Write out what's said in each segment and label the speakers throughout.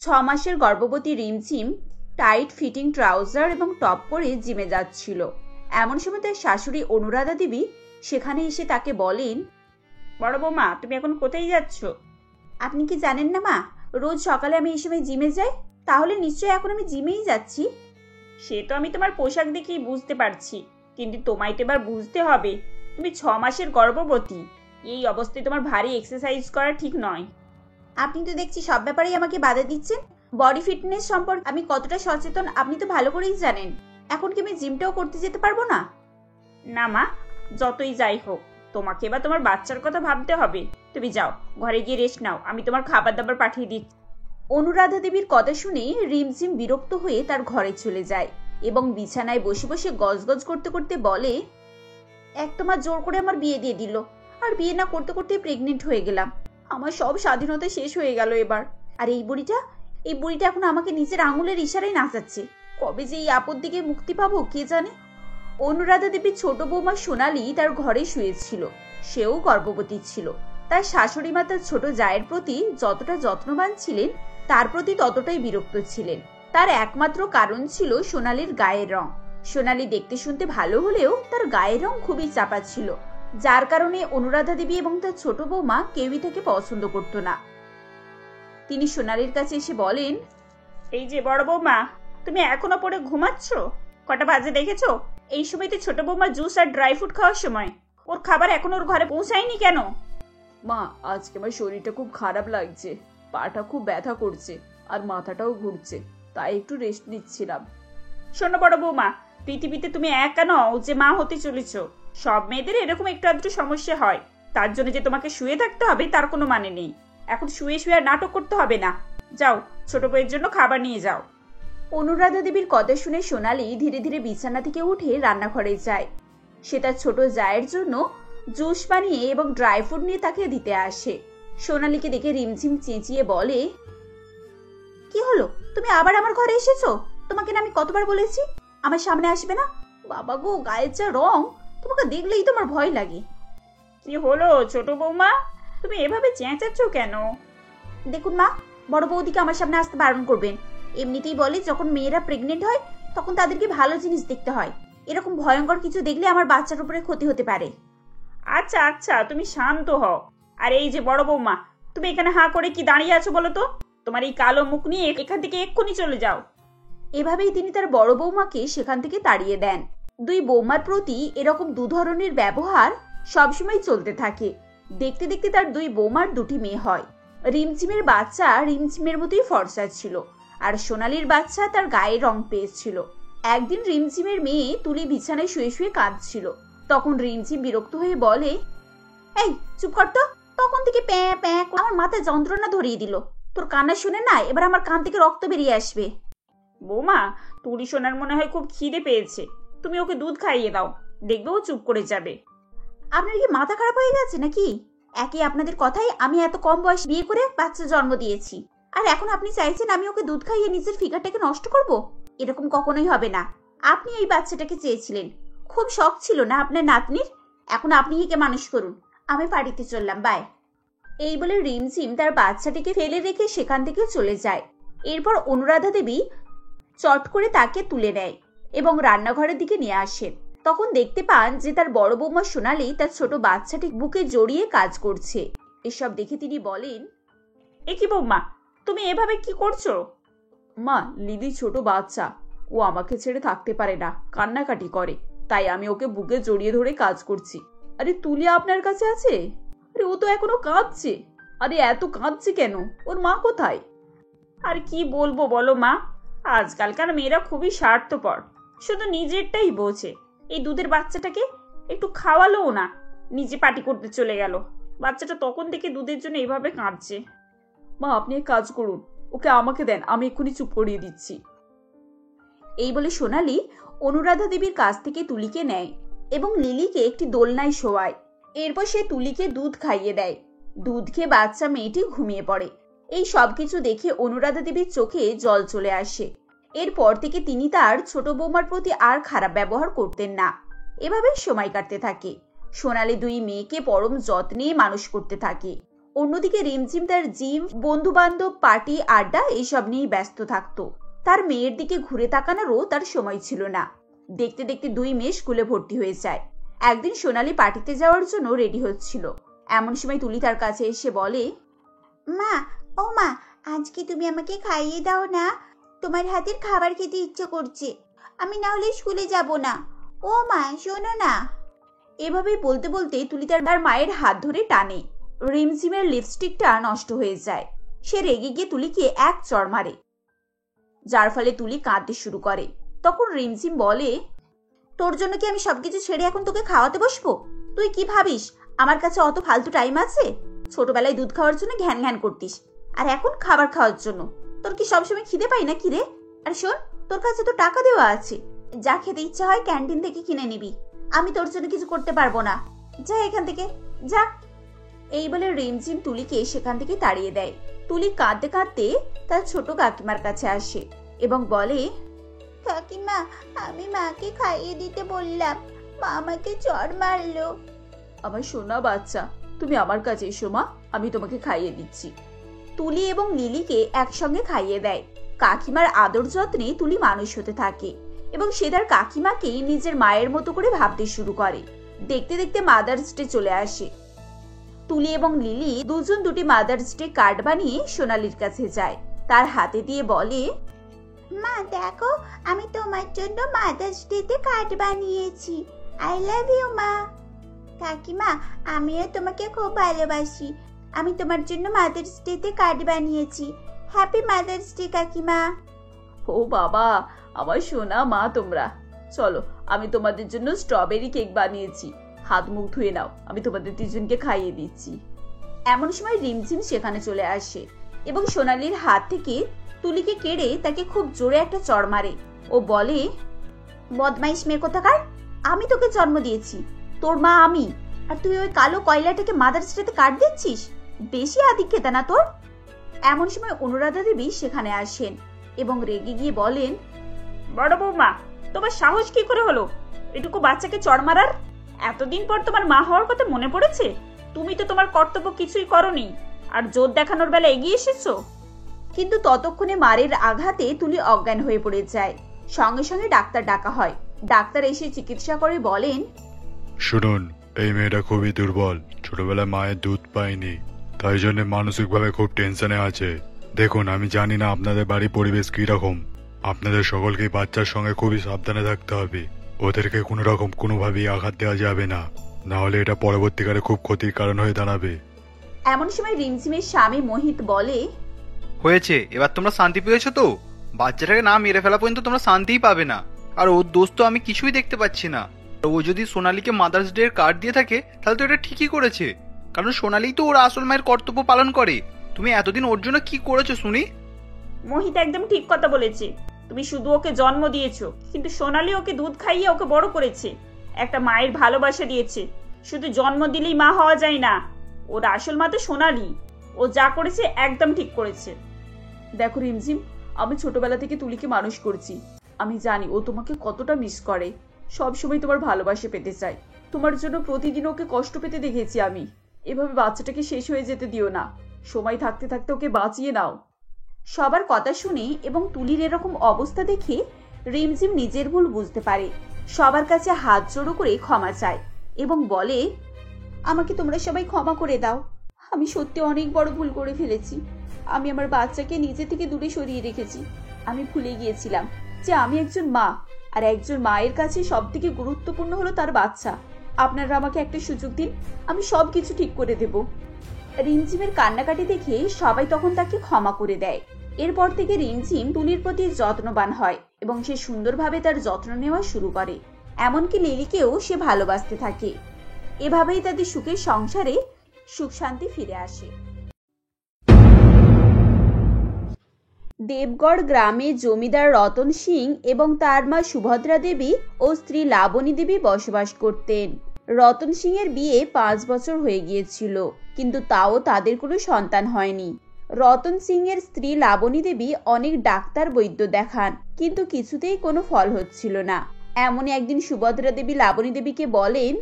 Speaker 1: 6 মাসের গর্ভবতী রিমঝিম tight fitting trouser এবং টপ পরে জিমে যাচ্ছিল। এমন সময় তার শাশুড়ি অনুরাধা দেবী সেখানে এসে তাকে বলেন,
Speaker 2: বড় বৌমা, তুমি এখন কোথায় যাচ্ছ?
Speaker 1: আপনি কি জানেন না মা, রোজ সকালে আমি এই সময় জিমে যাই। তাহলে নিশ্চয়ই এখন আমি জিমেই যাচ্ছি।
Speaker 2: সে তো আমি তোমার পোশাক দেখেই বুঝতে পারছি, কিন্তু তোমায় তো এবার বুঝতে হবে তুমি 6 মাসের গর্ভবতী। এই অবস্থায় তোমার ভারী এক্সারসাইজ করা ঠিক নয়।
Speaker 1: আপনি তো দেখছি সব ব্যাপারেই আমাকে বাধা দিচ্ছেন। বডি ফিটনেস সম্পর্কে আমি কতটা সচেতন আপনি তো ভালো করেই জানেন। এখন কি আমি জিমটাও করতে যেতে পারবো না?
Speaker 2: না মা, যতই যাই হোক তোমাকে বা তোমার বাচ্চার কথা ভাবতে হবে। তুমি যাও, ঘরে গিয়ে রেস্ট নাও, আমি তোমার খাবার দাবার পাঠিয়ে দিচ্ছি।
Speaker 1: অনুরাধা দেবীর কথা শুনে রিমঝিম বিরক্ত হয়ে তার ঘরে চলে যায় এবং বিছানায় বসে বসে গজগজ করতে করতে বলে, এক তোমার জোর করে আমার বিয়ে দিয়ে দিল, আর বিয়ে না করতে করতে প্রেগনেন্ট হয়ে গেলাম। আমার সব স্বাধীনতা শেষ হয়ে গেল এবার। আর এই বুড়িটা এখন আমাকে নিজের আঙুলের ইশারায় নাচাচ্ছে। কবে যে এই আপদ থেকে মুক্তি পাবো কে জানে। অনুরাধা দেবীর ছোট বৌমা সোনালি তার ঘরে শুয়েছিল। সেও গর্ভবতী ছিল। তার শাশুড়ি মা তার ছোট জায়ের প্রতি যতটা যত্নবান ছিলেন তার প্রতি ততটাই বিরক্ত ছিলেন। তার একমাত্র কারণ ছিল সোনালির গায়ের রং। সোনালি দেখতে শুনতে ভালো হলেও তার গায়ের রং খুবই চাপা ছিল, যার কারণে অনুরাধা দেবী এবং তার ছোট বৌমা কেউই তাকে পছন্দ করত না। তিনি সোনালির কাছে এসে বলেন,
Speaker 2: এই যে বড় বৌমা, তুমি এখনো পরে ঘুমাচ্ছ? কটা বাজে দেখেছো? এই সময় তো ছোট বৌমা জুস আর ড্রাই ফ্রুট খাওয়ার সময়। ওর খাবার এখন ওর ঘরে পৌঁছায়নি কেন?
Speaker 3: মা, আজকে আমার শরীরটা খুব খারাপ লাগছে, পাটা খুব ব্যথা করছে আর মাথাটাও ঘুরছে, তাই একটু রেস্ট নিচ্ছিলাম।
Speaker 2: শোনো বড় বৌমা, পৃথিবীতে তুমি একা নও যে মা হতে চলেছ। সব মেয়েদের এরকম একটু আধটু সমস্যা হয়। তার জন্য যে তোমাকে শুয়ে থাকতে হবে তার কোনো মানে নেই। এখন শুয়ে শুয়ে আর নাটক করতে হবে না। যাও, ছোট বউয়ের জন্য খাবার নিয়ে যাও।
Speaker 1: অনুরাধা দেবীর কথা শুনে সোনালি ধীরে ধীরে বিছানা থেকে উঠে রান্নাঘরে যায়। সে তার ছোট জায়ের জন্য জুস বানিয়ে এবং ড্রাই ফ্রুট নিয়ে তাকে দিতে আসে। সোনালিকে দেখে রিমঝিম চেঁচিয়ে বলে, কি হলো, তুমি আবার আমার ঘরে এসেছো? তোমাকে না আমি কতবার বলেছি আমার সামনে আসবে না? বাবা গো, গায়ের যা রং, তোমাকে দেখলেই তোমার ভয় লাগে।
Speaker 2: কি হলো ছোট বৌমা, তুমি এভাবে চেঁচাচ্ছ কেন?
Speaker 1: দেখুন মা, বড় বৌদিকে আমার সামনে আসতে বারণ করবেন। এমনিতেই বলে যখন মেয়েরা প্রেগনেন্ট হয় তখন তাদেরকে ভালো জিনিস দেখতে হয়। এরকম ভয়ঙ্কর কিছু দেখলে আমার বাচ্চার উপরে ক্ষতি হতে পারে।
Speaker 2: আচ্ছা আচ্ছা, তুমি শান্ত হও। আর এই যে বড় বৌমা, তুমি এখানে হাঁ করে কি দাঁড়িয়ে আছো বলো তো? তোমার এই কালো মুখ নিয়ে এখান থেকে এক্ষুনি চলে যাও।
Speaker 1: এভাবেই তিনি তার বড় বৌমাকে সেখান থেকে তাড়িয়ে দেন। দুই বৌমার প্রতি এরকম দু ধরনের ব্যবহার সবসময় চলতে থাকে। দেখতে দেখতে তার দুই বৌমার দুটি মেয়ে হয়। রিমঝিমের বাচ্চা রিমঝিমের মতোই ফর্সা ছিল, আর সোনালির বাচ্চা তার গায়ে রং পেয়েছিল। একদিন রিমঝিমের মেয়ে তুলি বিছানায় শুয়ে শুয়ে কাঁদছিল। তখন রিমঝিম বিরক্ত হয়ে বলে, এই চুপ কর তো, তখন থেকে প্যাঁ প্যাঁ করে আমার মাথায় যন্ত্রণা ধরিয়ে দিল। তোর কান্না শুনে না এবার আমার কান থেকে রক্ত বেরিয়ে আসবে।
Speaker 2: বৌমা, তুলি সোনার মনে হয় খুব খিদে পেয়েছে, তুমি ওকে দুধ খাইয়ে দাও, দেখবে ও চুপ করে যাবে।
Speaker 1: আপনার কি মাথা খারাপ হয়ে গেছে নাকি? একে আপনাদের কথাই আমি এত কম বয়স বিয়ে করে বাচ্চা জন্ম দিয়েছি, আর এখন আপনি চাইছেন আমি ওকে দুধ খাইয়ে নিজের ফিগারটাকে নষ্ট করব? এরকম কখনোই হবে না। আপনি এই বাচ্চাটাকে চেয়েছিলেন, খুব শখ ছিল না আপনার নাতনির? এখন আপনি একে মানুষ করুন। আমি বাড়িতে চললাম, বাই। এই বলে রিমঝিম তার বাচ্চাটিকে ফেলে রেখে সেখান থেকে চলে যায়। এরপর অনুরাধা দেবী চট করে তাকে তুলে নেয় এবং রান্নাঘরের দিকে নিয়ে আসেন। তখন দেখতে পান যে তার বড় বৌমা সোনালি তার ছোট বাচ্চাটি বুকে জড়িয়ে কাজ করছে। এসব দেখে তিনি বলেন,
Speaker 2: এ কি বৌমা, তুমি এভাবে কি করছো?
Speaker 3: মা, লিলি ছোট বাচ্চা, ও আমাকে ছেড়ে থাকতে পারে না, কান্নাকাটি করে, তাই আমি ওকে বুকে জড়িয়ে ধরে কাজ করছি। আরে তুলি আপনার কাছে আছে? আরে ও তো এখনো কাঁদছে। আরে এত কাঁদছে কেন? ওর মা কোথায়?
Speaker 2: আর কি বলবো বলো মা, আজকালকার মেয়েরা খুবই স্বার্থপর, শুধু নিজেরটাই বোঝে। এই দুধের বাচ্চাটাকে একটু খাওয়ালোও না, নিজে পাটি করতে চলে গেল। বাচ্চাটা তখন থেকে দুধের জন্য এইভাবে কাঁদছে।
Speaker 3: মা, আপনি এক কাজ করুন, ওকে আমাকে দেন, আমি এক্ষুনি চুপ করিয়ে দিচ্ছি।
Speaker 1: এই বলে সোনালি অনুরাধা দেবীর কাছ থেকে তুলিকে নেয় এবং লিলিকে একটি দোলনায় শোয়ায়। এরপর সে তুলিকে দুধ খাইয়ে দেয়। দুধ খেয়ে বাচ্চা মেয়েটি ঘুমিয়ে পড়ে। এই সবকিছু দেখে অনুরাধা দেবীর চোখে জল চলে আসে। এরপর থেকে তিনি তার ছোট বৌমার প্রতি আর খারাপ ব্যবহার করতেন না। এভাবে সময় কাটতে থাকে। সোনালি দুই মেয়েকে পরম যত্নে মানুষ করতে থাকে। অন্যদিকে রিমঝিম তার জিম, বন্ধু বান্ধব, পার্টি, আড্ডা এইসব নিয়েই ব্যস্ত থাকতো। তার মেয়ের দিকে ঘুরে তাকানোরও তার সময় ছিল না। দেখতে দেখতে 2 মেয়ে স্কুলে ভর্তি হয়ে যায়। একদিন সোনালি পার্টিতে যাওয়ার জন্য রেডি হচ্ছিল। এমন সময় তুলি তার কাছে এসে বলে, মা, ও মা, আজকে তুমি আমাকে খাইয়ে দাও না, তোমার হাতের খাবার খেতে ইচ্ছে করছে, আমি না হলে স্কুলে যাব না। ও মা, শোনো না। এভাবেই বলতে বলতে তুলি তার মায়ের হাত ধরে টানে। রিমঝিমের লিপস্টিকটা নষ্ট হয়ে যায়। সে রেগে গিয়ে তুলিকে এক চড় মারে, যার ফলে তুলি কাঁদতে শুরু করে। তখন রিমঝিম বলে, তোর জন্য কি আমি সবকিছু ছেড়ে এখন তোকে খাওয়াতে বসবো? তুই কি ভাবিস আমার কাছে অত ফালতু টাইম আছে? ছোটবেলায় দুধ খাওয়ার জন্য ঘ্যান ঘ্যান করতিস, আর এখন খাবার খাওয়ার জন্য। তোর কি সবসময় খিদে পাই না কি রে? আর শোন, তোর কাছে তো টাকা দেওয়া আছে, যা খেতে ইচ্ছা হয় ক্যান্টিন থেকে কিনে নিবি। আমি তোর জন্য কিছু করতে পারবো না, যা এখান থেকে, যা। এই বলে রিমঝিম তুলিকে সেখান থেকে তাড়িয়ে দেয়। তুলি কাঁদতে কাঁদতে তার ছোট কাকিমার কাছে আসে এবং বলে, কাকিমা, আমি মাকে খাইয়ে দিতে বললাম, মা আমাকে চড় মারলো।
Speaker 3: আমার সোনা বাচ্চা, তুমি আমার কাছে এসো মা, আমি তোমাকে খাইয়ে দিচ্ছি।
Speaker 1: তুলি এবং লিলিকে একসঙ্গে খাইয়ে দেয়। কাকিমার আদর যত্নে তুলি মানুষ হতে থাকে এবং সে তার কাকিমাকে নিজের মায়ের মতো করে ভাবতে শুরু করে। দেখতে দেখতে মাদার্স ডে চলে আসে। তুলি এবং লিলি দুজন দুটি মাদার্স ডে কার্ড বানিয়ে সোনালির কাছে যায়। তার হাতে দিয়ে বলে, মা দেখো, আমি তোমার জন্য মাদার্স ডেতে কার্ড বানিয়েছি। আই লাভ ইউ মা। কাকিমা, আমিও তোমাকে খুব ভালোবাসি। আমি তোমার জন্য মাদার্স ডেতে কার্ড বানিয়েছি। হ্যাপি মাদার্স ডে কাকিমা।
Speaker 3: ও বাবা, আমার সোনা মা তোমরা, চলো আমি তোমাদের জন্য স্ট্রবেরি কেক বানিয়েছি, হাত মুখ ধুয়ে নাও, আমি তোমাদের 3 জনকে খাইয়ে দিচ্ছি।
Speaker 1: এমন সময় রিমঝিম সেখানে চলে আসে এবং সোনালির হাত থেকে তুলিকে কেড়ে তাকে খুব জোরে একটা চড় মারে। ও বলে, বদমাইশ মেয়ে কোথাকার, আমি তোকে জন্ম দিয়েছি, তোর মা আমি, আর তুই ওই কালো কয়লাটাকে মাদার্স ডেতে কার্ড দিচ্ছিস? বেশি আদিক্ষেতা না তোর? এমন সময় অনুরাধা দেবী সেখানে আসেন এবং রেগে গিয়ে বলেন,
Speaker 2: বড় বৌমা, তোমার সাহস কি করে হলো এটুকু বাচ্চাকে চড় মারার? এতদিন পর তোমার মা হওয়ার কথা মনে পড়েছে? তুমি তো তোমার কর্তব্য কিছুই করনি, আর জোর দেখানোর বেলা এগিয়ে এসেছো।
Speaker 1: কিন্তু ততক্ষণে মারের আঘাতে তুলি অজ্ঞান হয়ে পড়ে যায়। সঙ্গে সঙ্গে ডাক্তার ডাকা হয়। ডাক্তার এসে চিকিৎসা করে বলেন,
Speaker 4: শুনুন, এই মেয়েটা খুবই দুর্বল, ছোটবেলায় মায়ের দুধ পায়নি, তাই জন্য মানসিকভাবে খুব টেনশনে আছে। দেখুন, আমি জানি না আপনাদের বাড়ির পরিবেশ কি রকম, আপনাদের সকলকে বাচ্চার সঙ্গে খুবই সাবধানে থাকতে হবে। ওদেরকে কোনো রকম কোনোভাবেই আঘাত দেওয়া যাবে না, না হলে এটা পরবর্তীকালে খুব ক্ষতির কারণ হয়ে দাঁড়াবে।
Speaker 1: এমন সময় রিমঝিমের স্বামী মোহিত বলে,
Speaker 5: হয়েছে, এবার তোমরা শান্তি পেয়েছো তো? বাচ্চাটাকে না মেরে ফেলা পর্যন্ত তোমরা শান্তিই পাবে না। আর ওর দোষ তো আমি কিছুই দেখতে পাচ্ছি না। ও যদি সোনালীকে মাদার্স ডে এর কার্ড দিয়ে থাকে তাহলে তো এটা ঠিকই করেছে, কারণ সোনালী তো ওর আসল মায়ের কর্তব্য পালন করে। তুমি এতদিন ওর জন্য কি করেছো শুনি?
Speaker 2: মোহিত একদম ঠিক কথা বলেছে। তুমি শুধু ওকে জন্ম দিয়েছো, কিন্তু সোনালী ওকে দুধ খাইয়ে ওকে বড় করেছে, একটা মায়ের ভালোবাসা দিয়েছে। শুধু জন্ম দিলেই মা হওয়া যায় না, ওর আসল মা তো সোনালী। ও যা করেছে একদম ঠিক করেছে।
Speaker 3: দেখো রিমঝিম, আমি ছোটবেলা থেকে তুলিকে মানুষ করছি, আমি জানি ও তোমাকে কতটা মিস করে, সবসময় তোমার ভালোবাসা পেতে চায়। তোমার জন্য প্রতিদিন ওকে কষ্ট পেতে দেখেছি আমি। এভাবে বাচ্চাটাকে শেষ হয়ে যেতে দিও না, সময় থাকতে থাকতে ওকে বাঁচিয়ে নাও।
Speaker 1: সবার কথা শুনে এবং তুলির এরকম অবস্থা দেখে রিমঝিম নিজের ভুল বুঝতে পারে। সবার কাছে হাত জোড়ো করে ক্ষমা চায় এবং বলে, আমাকে তোমরা সবাই ক্ষমা করে দাও, আমি সত্যি অনেক বড় ভুল করে ফেলেছি। আমি আমার বাচ্চাকে নিজে থেকে দূরে সরিয়ে রেখেছি। আমি ভুলে গিয়েছিলাম যে আমি একজন মা, আর একজন মায়ের কাছে সব থেকে গুরুত্বপূর্ণ হলো তার বাচ্চা। আপনারা আমাকে একটা সুযোগ দিন, আমি সবকিছু ঠিক করে দেব। রিমঝিমের কান্নাকাটি দেখে সবাই তখন তাকে ক্ষমা করে দেয়। এরপর থেকে রিমঝিম তুলির প্রতি যত্নবান হয় এবং সে সুন্দরভাবে তার যত্ন নেওয়া শুরু করে। এমনকি লিলিকেও সে ভালোবাসতে থাকে। এভাবেই তাদের সুখের সংসারে সুখ শান্তি ফিরে আসে। দেবগড় গ্রামে জমিদার রতন সিং এবং তার মা সুভদ্রা দেবী ও স্ত্রী লাবণী দেবী বসবাস করতেন। রতন সিং এর বিয়ে 5 বছর হয়ে গিয়েছিল, কিন্তু তাও তাদের কোনো সন্তান হয়নি। রতন সিং এর স্ত্রী লাবণী দেবী অনেক ডাক্তার বৈদ্য দেখান, কিন্তু কিছুতেই কোনো ফল হচ্ছিল না। এমনই একদিন সুভদ্রা দেবী লাবণী দেবীকে বলেন,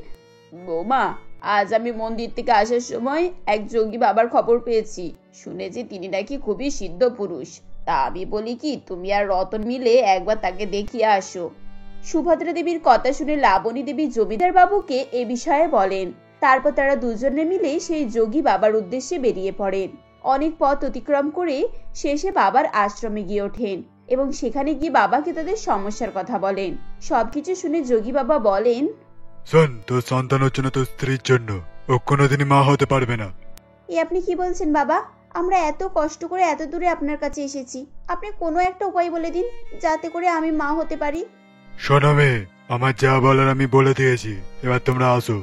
Speaker 3: বৌমা, আজ আমি মন্দির থেকে আসার সময় এক যোগী বাবার খবর পেয়েছি। শুনেছি তিনি নাকি খুবই সিদ্ধ পুরুষ। তা আমি বলি কি, তুমি আর রতন মিলে একবার তাকে দেখিয়ে আসো।
Speaker 1: সুভদ্রা দেবীর কথা শুনে লাবণী দেবী জমিদার বাবুকে এ বিষয়ে বলেন। তারপর তারা দুজনে মিলে সেই যোগী বাবার উদ্দেশ্যে বেরিয়ে পড়েন। অনেক পথ অতিক্রম করে শেষে বাবার আশ্রমে গিয়ে ওঠেন এবং সেখানে গিয়ে বাবাকে তাদের সমস্যার কথা বলেন। সবকিছু শুনে যোগী বাবা বলেন,
Speaker 4: শোন, তোর সন্তান হচ্ছে না তোর স্ত্রীর জন্য, ও কোনোদিনই মা হতে পারবে না।
Speaker 1: এ আপনি কি বলছেন বাবা? আমরা এত কষ্ট করে এত দূরে আপনার কাছে এসেছি, আপনি কোনো একটা উপায় বলে দিন যাতে করে আমি মা হতে পারি।
Speaker 4: শোনো মেয়ে, আমার যা বলার আমি বলে দিয়েছি, এবার তোমরা আসো।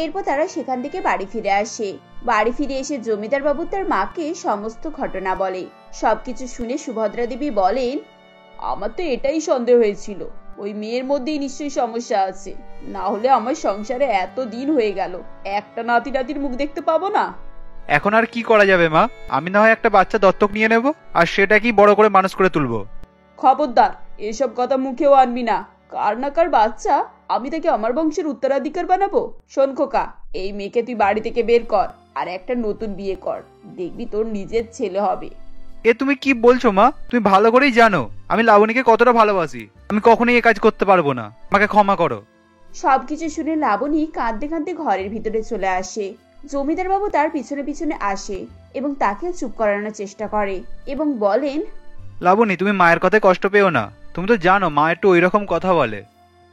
Speaker 1: এরপর তারা সেখান থেকে বাড়ি ফিরে আসে। বাড়ি ফিরে এসে জমিদার বাবু তার মাকে সমস্ত ঘটনা বলে। সবকিছু শুনে সুভদ্রা দেবী বলেন,
Speaker 3: আমার তো এটাই সন্দেহ হয়েছিল, ওই মেয়ের মধ্যেই নিশ্চয়ই সমস্যা আছে, না হলে আমার সংসারে এত দিন হয়ে গেল, একটা নাতি নাতির মুখ দেখতে পাবো না।
Speaker 5: এখন আর কি করা যাবে মা? আমি না হয় একটা বাচ্চা দত্তক নিয়ে নেব, আর সেটা কি বড় করে মানুষ করে তুলবো।
Speaker 3: খবরদার, এসব কথা মুখেও আনবি না। কার না কার বাচ্চা আমি তাকে আমার বংশের উত্তরাধিকার বানাবো? শোন খোকা, এই মেয়েকে তুই বাড়ি থেকে বের কর আর একটা নতুন বিয়ে কর, দেখবি তোর নিজের ছেলে হবে।
Speaker 5: এ তুমি কি বলছো মা? তুমি ভালো করেই জানো আমি লাবণীকে কতটা ভালোবাসি। আমি কখনোই এ কাজ করতে পারবো না, আমাকে ক্ষমা করো।
Speaker 1: সবকিছু শুনে লাবণী কাঁদতে কাঁদতে ঘরের ভিতরে চলে আসে। জমিদার বাবু তার পিছনে পিছনে আসে এবং তাকে চুপ করানোর চেষ্টা করে এবং বলেন,
Speaker 5: লাবণী, তুমি মায়ের কথায় কষ্ট পেও না, তুমি তো জানো মা একটু ওইরকম কথা বলে।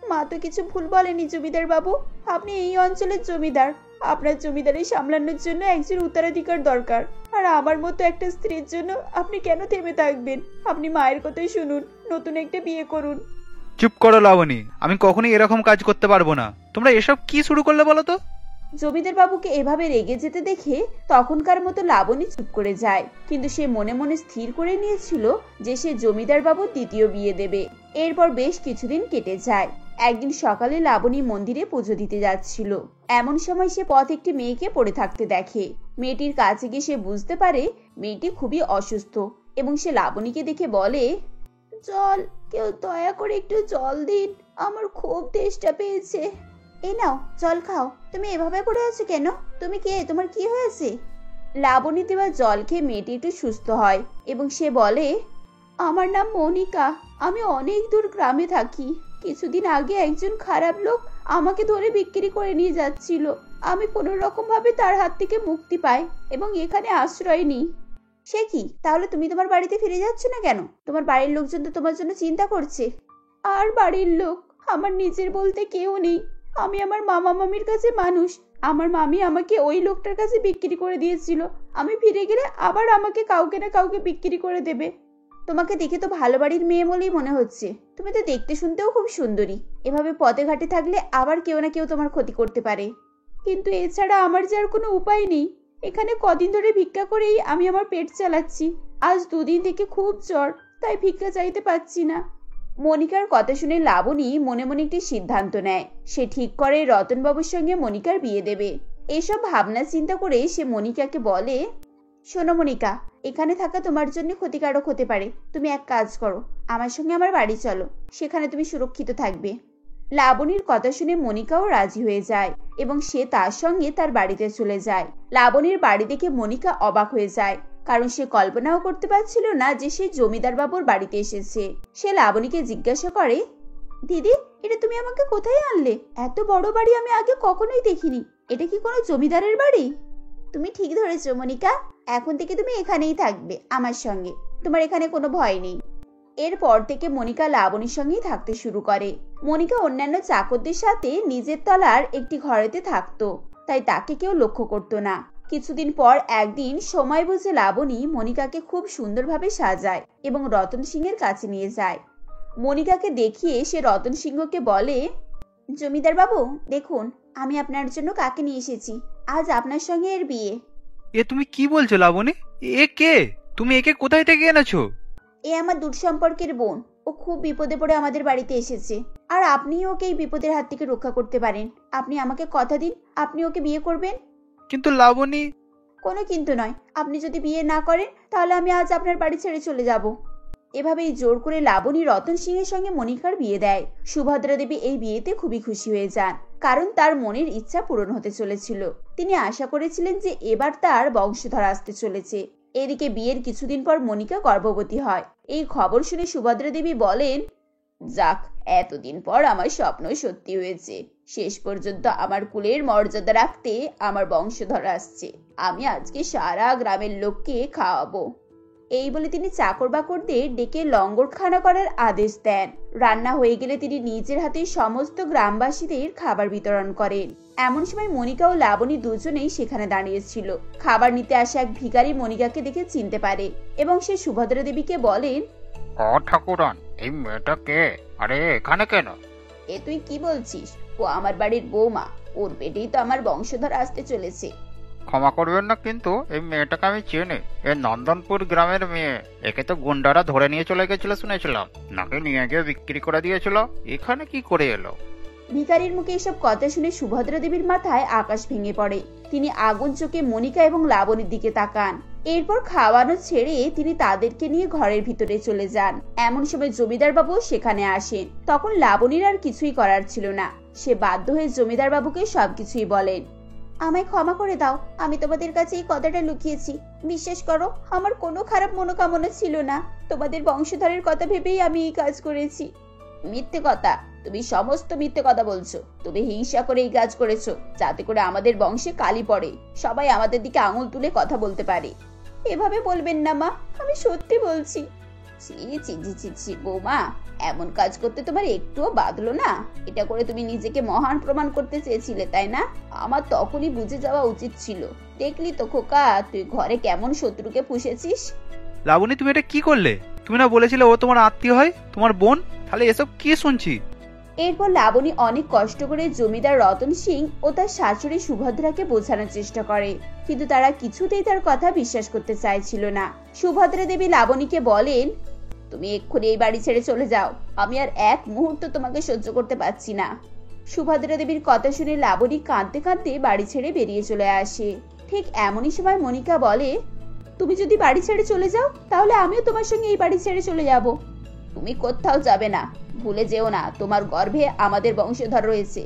Speaker 1: মা তো কিছু ভুল বলেনি জমিদার বাবু, আপনি এই অঞ্চলের জমিদার, আপনার জমিদারি সামলানোর জন্য একজন উত্তরাধিকার দরকার, আর আমার মতো একটা স্ত্রীর জন্য আপনি কেন থেমে থাকবেন? আপনি মায়ের কথাই শুনুন, নতুন একটা বিয়ে করুন।
Speaker 5: চুপ করো লাবণী, আমি কখনোই এরকম কাজ করতে পারবো না। তোমরা এসব কি শুরু করলে বলো তো?
Speaker 1: জমিদার বাবুকে এভাবে রেগে যেতে দেখে তখনকার মতো লাবণী চুপ করে যায়, কিন্তু সে মনে মনে স্থির করে নিয়েছিল যে সে জমিদার বাবুর দ্বিতীয় বিয়ে দেবে। এরপর বেশ কিছুদিন কেটে যায়। একদিন সকালে লাবণী মন্দিরে পুজো দিতে যাচ্ছিল। এমন সময় সে পথ একটি মেয়েকে পড়ে থাকতে দেখে। মেয়েটির কাছে গিয়ে সে বুঝতে পারে মেয়েটি খুবই অসুস্থ এবং সে লাবণীকে দেখে বলে, জল, কেউ দয়া করে একটু জল দিন, আমার খুব তেষ্টা পেয়েছে। এই নাও জল খাও। তুমি এভাবে পড়ে আছো কেন? তুমি কে? তোমার কি হয়েছে? লাবণী দেওয়া জল খেয়ে মেয়েটি একটু সুস্থ হয় এবং সে বলে, আমার নাম মনিকা, আমি অনেক দূর গ্রামে থাকি। কিছুদিন আগে একজন খারাপ লোক আমাকে ধরে বিক্রি করে নিয়ে যাচ্ছিল। আমি কোনো রকম ভাবে তার হাত থেকে মুক্তি পাই এবং এখানে আশ্রয় নিই। সে কি, তাহলে তুমি তোমার বাড়িতে ফিরে যাচ্ছ না কেন? তোমার বাড়ির লোকজন তো তোমার জন্য চিন্তা করছে। আর বাড়ির লোক? আমার নিজের বলতে কেউ নেই। আমি আমার মামা মামির কাছে মানুষ। আমার মামি আমাকে ওই লোকটার কাছে বিক্রি করে দিয়েছিল। আমি ফিরে গেলে আবার আমাকে কাউকে না কাউকে বিক্রি করে দেবে। তোমাকে দেখে তো ভালো বাড়ির মেয়ে বলেই মনে হচ্ছে। তুমি তো দেখতে শুনতেও খুব সুন্দরী। এভাবে পথে ঘাটে থাকলে আবার কেউ না কেউ তোমার ক্ষতি করতে পারে। কিন্তু এছাড়া আমার যে আর কোনো উপায় নেই। এখানে কদিন ধরে ভিক্ষা করেই আমি আমার পেট চালাচ্ছি। আজ 2 দিন থেকে খুব জ্বর, তাই ভিক্ষা চাইতে পারছি না। মনিকার কথা শুনে লাবণী মনে মনে একটি সিদ্ধান্ত নেয়। সে ঠিক করে রতনবাবুর সঙ্গে মনিকার বিয়ে দেবে। এসব ভাবনা চিন্তা করে সে মনিকাকে বলে, শোনো মনিকা, এখানে থাকা তোমার জন্য ক্ষতিকারক হতে পারে। তুমি এক কাজ করো, আমার সঙ্গে আমার বাড়ি চলো, সেখানে তুমি সুরক্ষিত থাকবে। লাবণীর কথা শুনে মনিকাও রাজি হয়ে যায় এবং সে তার সঙ্গে তার বাড়িতে চলে যায়। লাবণীর বাড়ি দেখে মনিকা অবাক হয়ে যায়, কারণ সে কল্পনাও করতে পারছিল না যে সে জমিদার বাবুর বাড়িতে এসেছে। সে লাবণীকে জিজ্ঞাসা করে, দিদি, এটা তুমি আমাকে কোথায় আনলে? এত বড় বাড়ি আমি আগে কখনোই দেখিনি। এটা কি কোনো জমিদারের বাড়ি? তুমি ঠিক ধরেছো মনিকা, এখন থেকে তুমি এখানেই থাকবে আমার সঙ্গে। তোমার এখানে কোনো ভয় নেই। এরপর থেকে মনিকা লাবণীর সঙ্গেই থাকতে শুরু করে। মনিকা অন্যান্য চাকরদের সাথে নিজের তলার একটি ঘরেতে থাকতো, তাই তাকে কেউ লক্ষ্য করতো না। কিছুদিন পর একদিন সময় বুঝে লাবণী মনিকাকে খুব সুন্দরভাবে সাজায় এবং রতন সিংহের কাছে নিয়ে যায়। মনিকাকে দেখিয়ে সে রতন সিংহকে বলে, জমিদার বাবু দেখুন, আমি আপনার জন্য কাকে নিয়ে এসেছি। আজ আপনার সঙ্গে এর বিয়ে।
Speaker 5: এ তুমি কি বলছো লাবণী? এ কে? তুমি একে কোথায় থেকে এনেছো?
Speaker 1: এ আমার দূর সম্পর্কের বোন। ও খুব বিপদে পড়ে আমাদের বাড়িতে এসেছে, আর আপনি ওকে এই বিপদের হাত থেকে রক্ষা করতে পারেন। আপনি আমাকে কথা দিন, আপনি ওকে বিয়ে করবেন।
Speaker 5: কিন্তু লাবণী।
Speaker 1: কোনো কিন্তু নয়। আপনি যদি বিয়ে না করেন তাহলে আমি আজ আপনার বাড়ি ছেড়ে চলে যাব। এভাবেই জোর করে লাবণী রতন সিংহের সঙ্গে মনিকার বিয়ে দেয়। সুভদ্রা দেবী এই বিয়েতে খুবই খুশি হয়ে যান। কারণ তার মনের ইচ্ছা পূরণ হতে চলেছিল। তিনি আশা করেছিলেন যে এবার তার বংশধর আসতে চলেছে। এদিকে বিয়ের কিছুদিন পর মনিকা গর্ভবতী হয়। এই খবর শুনে সুভদ্রা দেবী বলেন, যাক, এতদিন পর আমার স্বপ্ন সত্যি হয়েছে। শেষ পর্যন্ত আমার কুলের মর্যাদা রাখতে আমার বংশধর আসছে। আমি আজকে সারা গ্রামের লোককে খাওয়াবো। এই বলে তিনি চাকর বাকরদের ডেকে লঙ্গরখানা করার আদেশ দেন। রান্না হয়ে গেলে তিনি নিজের হাতে সমস্ত গ্রামবাসীদের খাবার বিতরণ করেন। এমন সময় মনিকা ও লাবণী দুজনেই সেখানে দাঁড়িয়েছিল। খাবার নিতে আসা এক ভিখারি মনিকাকে দেখে চিনতে পারে এবং সে সুভদ্রা দেবীকে বলেন,
Speaker 6: ঠাকুরান, এই মেয়েটা কে? আরে এখানে কেন?
Speaker 1: এ তুই কি বলছিস? ও আমার বাড়ির বৌমা। ওর পেটেই তো আমার বংশধর আসতে চলেছে।
Speaker 6: ক্ষমা করবেন না, কিন্তু এই মেয়েটাকে আমি চিনি। এ নন্দনপুর গ্রামের মেয়ে। একে তো গুন্ডারা ধরে নিয়ে চলে গেছিল শুনেছিলাম, নাকি নিয়ে গিয়ে বিক্রি করে দিয়েছিল। এখানে কি করে এলো?
Speaker 1: ভিখারির মুখে এসব কথা শুনে সুভদ্রা দেবীর মাথায় আকাশ ভেঙে পড়ে। তিনি আগুন চোখে মনিকা এবং লাবণীর দিকে তাকান। এরপর খাওয়ানো ছেড়ে তিনি তাদেরকে নিয়ে ঘরের ভিতরে চলে যান। এমন সময় জমিদার বাবু সেখানে আসেন। তখন লাবণীর আর কিছুই করার ছিল না। সে বাধ্য হয়ে জমিদার বাবুকে সবকিছুই বলেন। আমায় ক্ষমা করে দাও, আমি তোমাদের কাছে এই কথাটা লুকিয়েছি। বিশ্বাস করো, আমার কোনো খারাপ মনোকামনা ছিল না। তোমাদের বংশধরের কথা ভেবেই আমি এই কাজ করেছি। মিথ্যে কথা, তুমি সমস্ত মিথ্যে কথা বলছো। তুমি হিংসা করে এই কাজ করেছো, যাতে করে আমাদের বংশে কালি পড়ে, সবাই আমাদের দিকে আঙুল তুলে কথা বলতে পারে। এভাবে বলবেন না মা, আমি সত্যি বলছি। ছি বৌমা, এমন কাজ করতে তোমার একটুও বাধলো না? এটা করে তুমি নিজেকে মহান প্রমাণ করতে চেয়েছিলে, তাই না? আমার তখনই বুঝে যাওয়া উচিত ছিল। দেখলি তো খোকা, তুই ঘরে কেমন শত্রুকে পুষেছিস।
Speaker 5: লাবণী, তুমি এটা কি করলে? তুমি না বলেছিলে ও তোমার আত্মীয় হয়, তোমার বোন? তাহলে এসব কি শুনছি?
Speaker 1: এরপর লাবণী অনেক কষ্ট করে জমিদার রতন সিং ও তার শাশুড়ি সুভদ্রাকে বোঝানোর চেষ্টা করে, কিন্তু তারা কিছুতেই তার কথা বিশ্বাস করতে চাইছিল না। সুভদ্রা দেবী লাবণীকে বলেন, তুমি এক্ষুনি এই বাড়ি ছেড়ে চলে যাও। আমি আর এক মুহূর্ত তোমাকে সহ্য করতে পারছি না। সুভদ্রা দেবীর কথা শুনে লাবণী কাঁদতে কাঁদতে বাড়ি ছেড়ে বেরিয়ে চলে আসে। ঠিক এমনই সময় মনিকা বলে, তুমি যদি বাড়ি ছেড়ে চলে যাও, তাহলে আমিও তোমার সঙ্গে এই বাড়ি ছেড়ে চলে যাব। তুমি কোথাও যাবে না। ভুলে যেও না, তোমার গর্ভে আমাদের বংশধর রয়েছে।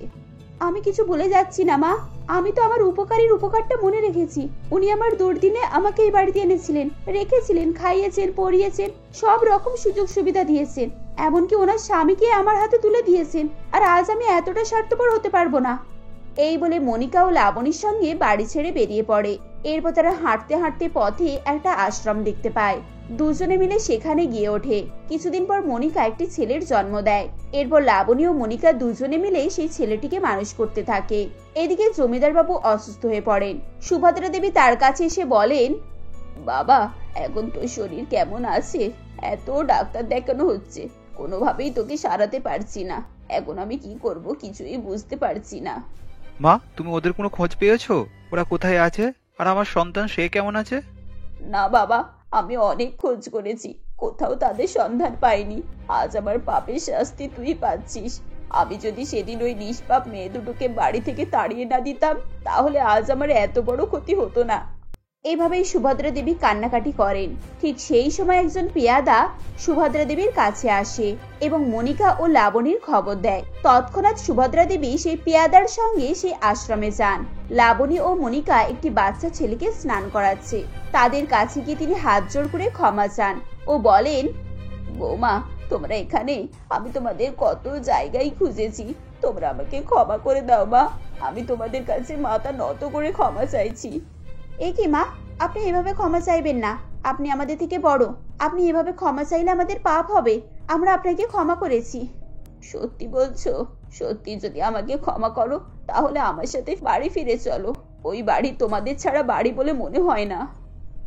Speaker 1: আমি কিছু ভুলে যাচ্ছি না মা। আমি তো আমার উপকারীর উপকারটা মনে রেখেছি। উনি আমার দুর্দিনে আমাকে এই বাড়িতে এনেছিলেন, রেখেছিলেন, খাইয়েছেন, পরিয়েছেন, সব রকম সুযোগ সুবিধা দিয়েছেন। এমনকি ওনার স্বামীকে আমার হাতে তুলে দিয়েছেন। আর আজ আমি এতটা স্বার্থপর হতে পারবো না। এই বলে মনিকা ও লাবণীর সঙ্গে বাড়ি ছেড়ে বেরিয়ে পড়ে। এরপর তারা হাঁটতে হাঁটতে পথে একটা আশ্রম দেখতে পায়। দুজনে মিলে সেখানে গিয়ে ওঠে। কিছুদিন পর মনিকা একটি ছেলের জন্ম দেয়। এরপর লাবণী ও মনিকা দুজনে মিলে সেই ছেলেটিকে মানুষ করতে থাকে। এদিকে জমিদার বাবু অসুস্থ হয়ে পড়েন। সুভদ্রা দেবী তার কাছে এসে বলেন, বাবা, এখন তোর শরীর কেমন আছে? এত ডাক্তার দেখানো হচ্ছে, কোনোভাবেই তোকে সারাতে পারছি না। এখন আমি কি করব কিছুই বুঝতে পারছি না।
Speaker 5: মা, তুমি ওদের কোনো খোঁজ পেয়েছো? ওরা কোথায় আছে? আর আমার সন্তান, সে কেমন আছে?
Speaker 1: না বাবা, আমি অনেক খোঁজ করেছি, কোথাও তাদের সন্ধান পাইনি। আজ আমার পাপের শাস্তি তুই পাচ্ছিস। আমি যদি সেদিন ওই নিষ্পাপ মেয়ে দুটোকে বাড়ি থেকে তাড়িয়ে না দিতাম, তাহলে আজ আমার এত বড় ক্ষতি হতো না। এভাবেই সুভদ্রা দেবী কান্নাকাটি করেন। ঠিক সেই সময় একজন পেয়াদা সুভদ্রা দেবীর কাছে আসে এবং মনিকা ও লাবণীর খবর দেয়। তৎক্ষণাৎ সুভদ্রা দেবী সেই পেয়াদার সঙ্গে সেই আশ্রমে যান। লাবণী ও মনিকা একটি বাচ্চা ছেলেকে স্নান করাচ্ছে। তাদের কাছে গিয়ে তিনি হাত জোড় করে ক্ষমা চান ও বলেন, বৌমা, তোমরা এখানে? আমি তোমাদের কত জায়গায় খুঁজেছি। তোমরা আমাকে ক্ষমা করে দাও মা। আমি তোমাদের কাছে মাথা নত করে ক্ষমা চাইছি। এ কি মা, আপনি এভাবে ক্ষমা চাইবেন না। আপনি আমাদের থেকে বড়। আপনি এভাবে ক্ষমা চাইলে আমাদের পাপ হবে। আমরা আপনাকে ক্ষমা করেছি। সত্যি বলছো? সত্যি যদি আমাকে ক্ষমা করো, তাহলে আমার সাথে বাড়ি ফিরে চলো। ওই বাড়ি তোমাদের ছাড়া বাড়ি বলে মনে হয় না।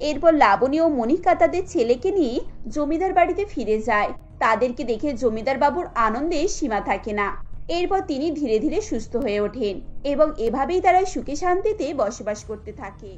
Speaker 1: এরপর লাবণী ও মনিকা তাদের ছেলেকে নিয়ে জমিদার বাড়িতে ফিরে যায়। তাদেরকে দেখে জমিদার বাবুর আনন্দে সীমা থাকে না। এরপর তিনি ধীরে ধীরে সুস্থ হয়ে ওঠেন এবং এভাবেই তারা সুখে শান্তিতে বসবাস করতে থাকে।